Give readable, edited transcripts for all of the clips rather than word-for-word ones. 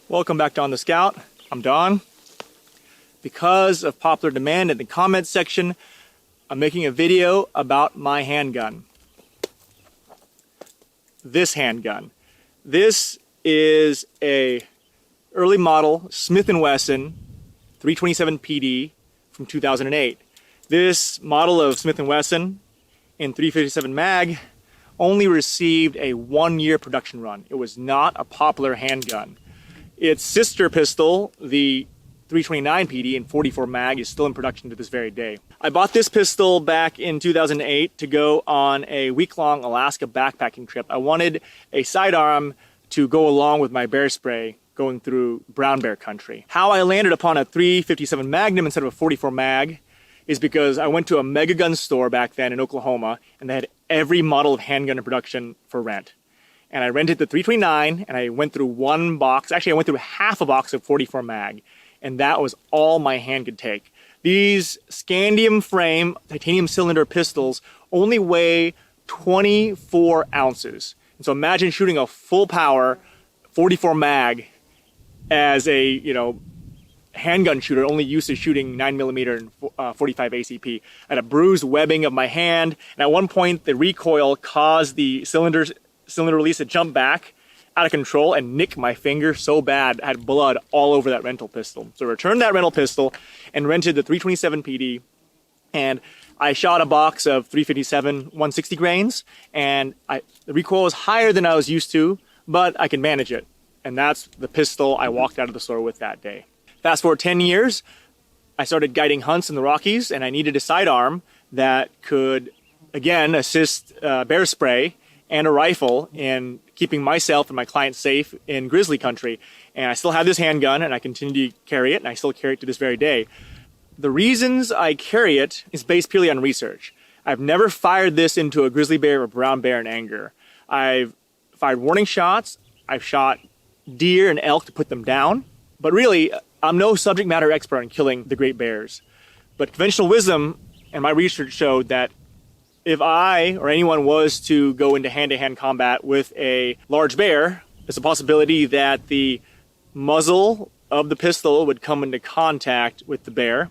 Welcome back to On the Scout. I'm Don. Because of popular demand in the comments section, I'm making a video about my handgun. This handgun. This is a early model Smith Wesson 327PD from 2008. This model of Smith Wesson in 357 mag only received a 1-year production run. It was not a popular handgun. Its sister pistol, the 329PD in 44 mag, is still in production to this very day. I bought this pistol back in 2008 to go on a week-long Alaska backpacking trip. I wanted a sidearm to go along with my bear spray going through brown bear country. How I landed upon a 357 Magnum instead of a 44 mag is because I went to a mega gun store back then in Oklahoma, and they had every model of handgun in production for rent. And I rented the 329, and I went through one box. Actually, I went through half a box of 44 mag, and that was all my hand could take. These scandium frame titanium cylinder pistols only weigh 24 ounces. And so imagine shooting a full power 44 mag as a, handgun shooter only used to shooting 9mm and 45 ACP. I had a bruised webbing of my hand, and at one point the recoil caused the cylinder release to jump back out of control and nick my finger so bad I had blood all over that rental pistol. So I returned that rental pistol and rented the 327PD, and I shot a box of 357 160 grains, and the recoil was higher than I was used to, but I could manage it. And that's the pistol I walked out of the store with that day. Fast forward 10 years, I started guiding hunts in the Rockies, and I needed a sidearm that could, again, assist bear spray and a rifle in keeping myself and my clients safe in grizzly country. And I still have this handgun, and I continue to carry it, and I still carry it to this very day. The reasons I carry it is based purely on research. I've never fired this into a grizzly bear or brown bear in anger. I've fired warning shots. I've shot deer and elk to put them down. But really, I'm no subject matter expert in killing the great bears. But conventional wisdom and my research showed that if I or anyone was to go into hand-to-hand combat with a large bear, there's a possibility that the muzzle of the pistol would come into contact with the bear,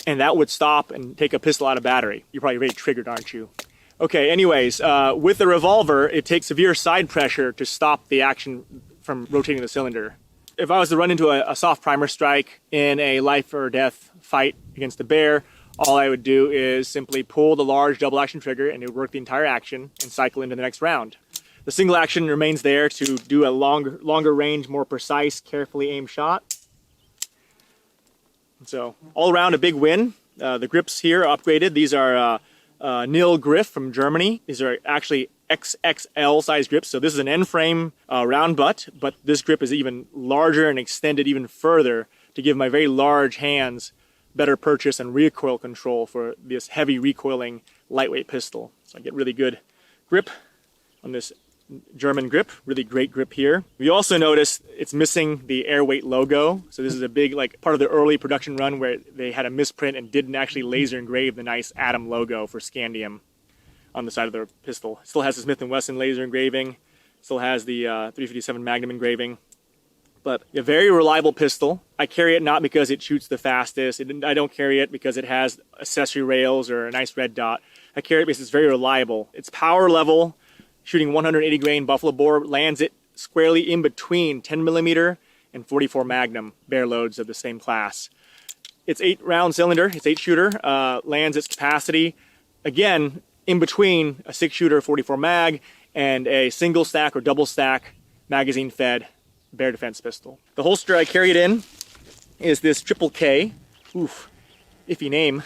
and that would stop and take a pistol out of battery. You're probably very triggered, aren't you? Okay, anyways, with the revolver, it takes severe side pressure to stop the action from rotating the cylinder. If I was to run into a soft primer strike in a life or death fight against a bear, all I would do is simply pull the large double action trigger, and it would work the entire action and cycle into the next round. The single action remains there to do a longer range, more precise, carefully aimed shot. So all around a big win. The grips here are upgraded. These are Nill Griffe from Germany. These are actually XXL size grips. So this is an end frame round butt, but this grip is even larger and extended even further to give my very large hands better purchase and recoil control for this heavy recoiling lightweight pistol. So I get really good grip on this German grip, really great grip here. We also notice it's missing the airweight logo. So this is a big part of the early production run where they had a misprint and didn't actually laser engrave the nice Atom logo for scandium on the side of the pistol. Still has the Smith & Wesson laser engraving, still has the 357 Magnum engraving. But a very reliable pistol. I carry it not because it shoots the fastest. I don't carry it because it has accessory rails or a nice red dot. I carry it because it's very reliable. Its power level, shooting 180 grain buffalo bore, lands it squarely in between 10mm and 44 Magnum bear loads of the same class. It's 8-round cylinder, it's 8-shooter, lands its capacity, again, in between a 6-shooter 44 mag and a single stack or double stack magazine fed bear defense pistol. The holster I carry it in is this Triple K, iffy name,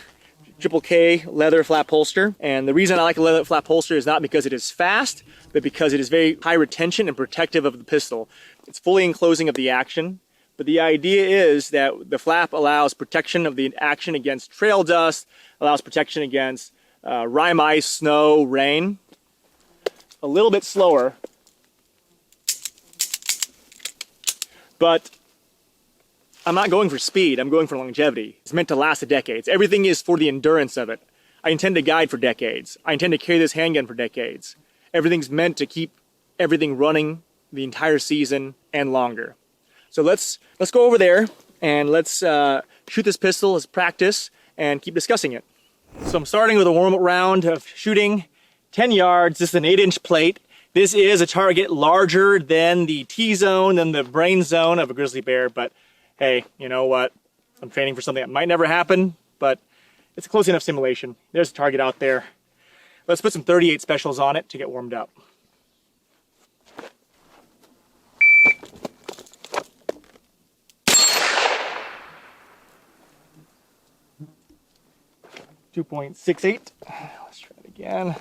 Triple K leather flap holster. And the reason I like a leather flap holster is not because it is fast, but because it is very high retention and protective of the pistol. It's fully enclosing of the action, but the idea is that the flap allows protection of the action against trail dust, allows protection against rime ice, snow, rain. A little bit slower, but I'm not going for speed, I'm going for longevity. It's meant to last decades. Everything is for the endurance of it. I intend to guide for decades. I intend to carry this handgun for decades. Everything's meant to keep everything running the entire season and longer. So let's go over there and let's shoot this pistol as practice and keep discussing it. So I'm starting with a warm-up round of shooting 10 yards. This is an 8-inch plate. This is a target larger than the T-zone, than the brain zone of a grizzly bear, but hey, you know what? I'm training for something that might never happen, but it's a close enough simulation. There's a target out there. Let's put some 38 specials on it to get warmed up. .68. Let's try it again.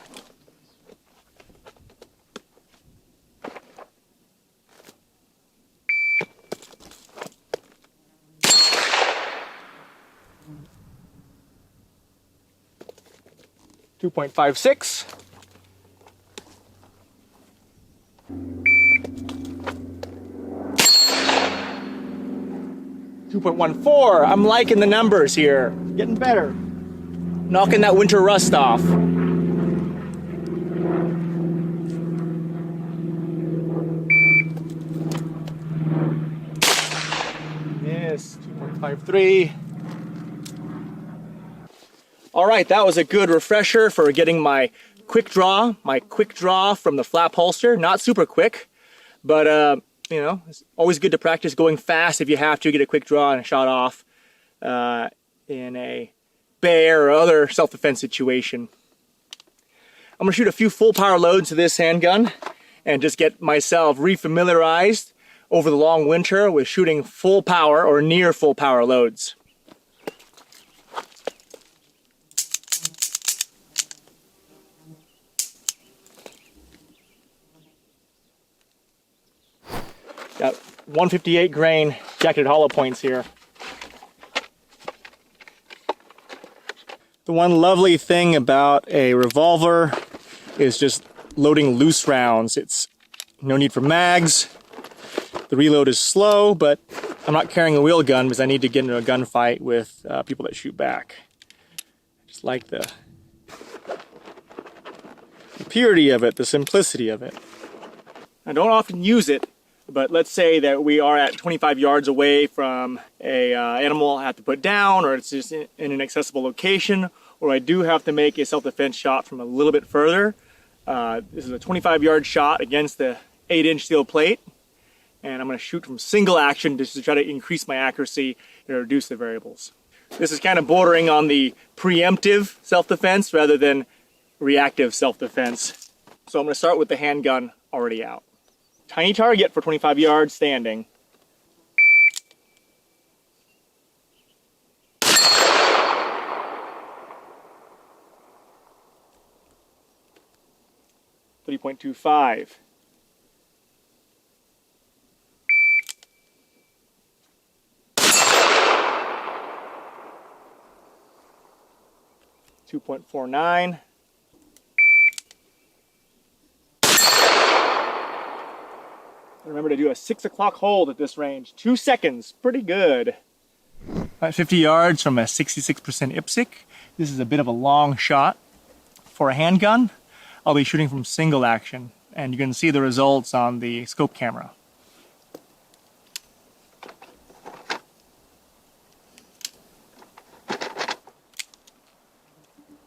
.56. .14. I'm liking the numbers here. Getting better. Knocking that winter rust off. Yes, 2.53. All right, that was a good refresher for getting my quick draw from the flap holster. Not super quick, but you know, it's always good to practice going fast if you have to get a quick draw and a shot off in a bear or other self-defense situation. I'm gonna shoot a few full power loads to this handgun and just get myself refamiliarized over the long winter with shooting full power or near full power loads. Got 158 grain jacketed hollow points here. The one lovely thing about a revolver is just loading loose rounds. It's no need for mags. The reload is slow, but I'm not carrying a wheel gun because I need to get into a gunfight with people that shoot back. I just like the purity of it, the simplicity of it. I don't often use it, but let's say that we are at 25 yards away from a animal I have to put down, or it's just in an accessible location, or I do have to make a self-defense shot from a little bit further. This is a 25-yard shot against the 8-inch steel plate, and I'm going to shoot from single action just to try to increase my accuracy and reduce the variables. This is kind of bordering on the preemptive self-defense rather than reactive self-defense. So I'm going to start with the handgun already out. Tiny target for 25 yards standing. .25. .49. Remember to do a 6 o'clock hold at this range. 2 seconds, pretty good. At 50 yards from a 66% IPSC. This is a bit of a long shot. For a handgun, I'll be shooting from single action, and you can see the results on the scope camera.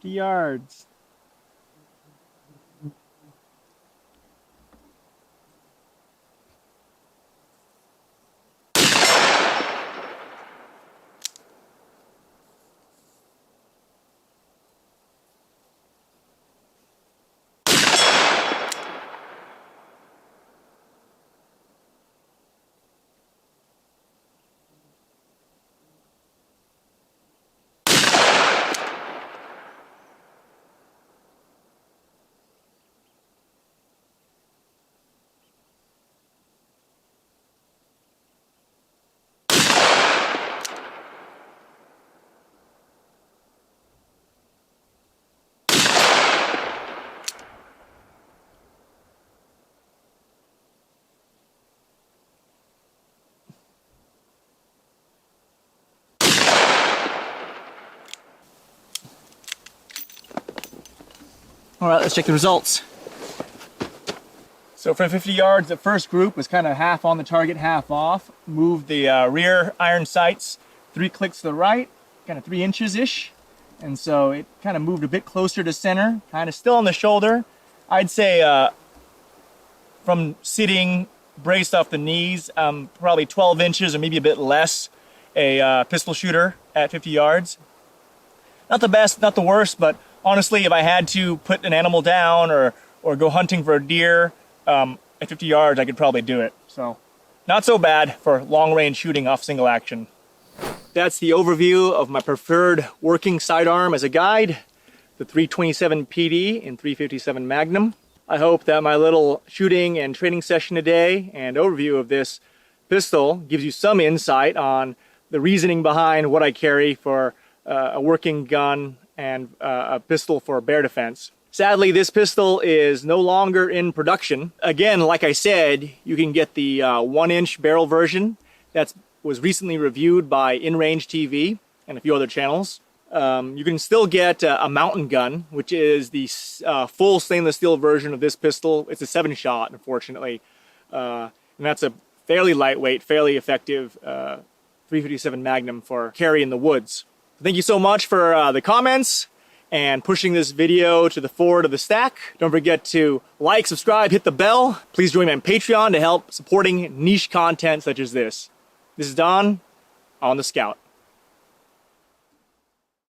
Yards. All right, let's check the results. So from 50 yards, the first group was kind of half on the target, half off. Moved the rear iron sights 3 clicks to the right, kind of 3 inches-ish. And so it kind of moved a bit closer to center, kind of still on the shoulder. I'd say from sitting braced off the knees, probably 12 inches or maybe a bit less, a pistol shooter at 50 yards. Not the best, not the worst, but honestly, if I had to put an animal down or go hunting for a deer at 50 yards, I could probably do it. So not so bad for long-range shooting off single action. That's the overview of my preferred working sidearm as a guide, the 327PD in 357 Magnum. I hope that my little shooting and training session today and overview of this pistol gives you some insight on the reasoning behind what I carry for a working gun and a pistol for bear defense. Sadly, this pistol is no longer in production. Again, like I said, you can get the 1-inch barrel version that was recently reviewed by In Range TV and a few other channels. You can still get a mountain gun, which is the full stainless steel version of this pistol. It's a 7-shot, unfortunately. And that's a fairly lightweight, fairly effective 357 Magnum for carry in the woods. Thank you so much for the comments and pushing this video to the forward of the stack. Don't forget to like, subscribe, hit the bell. Please join me on Patreon to help supporting niche content such as this. This is Don on the Scout.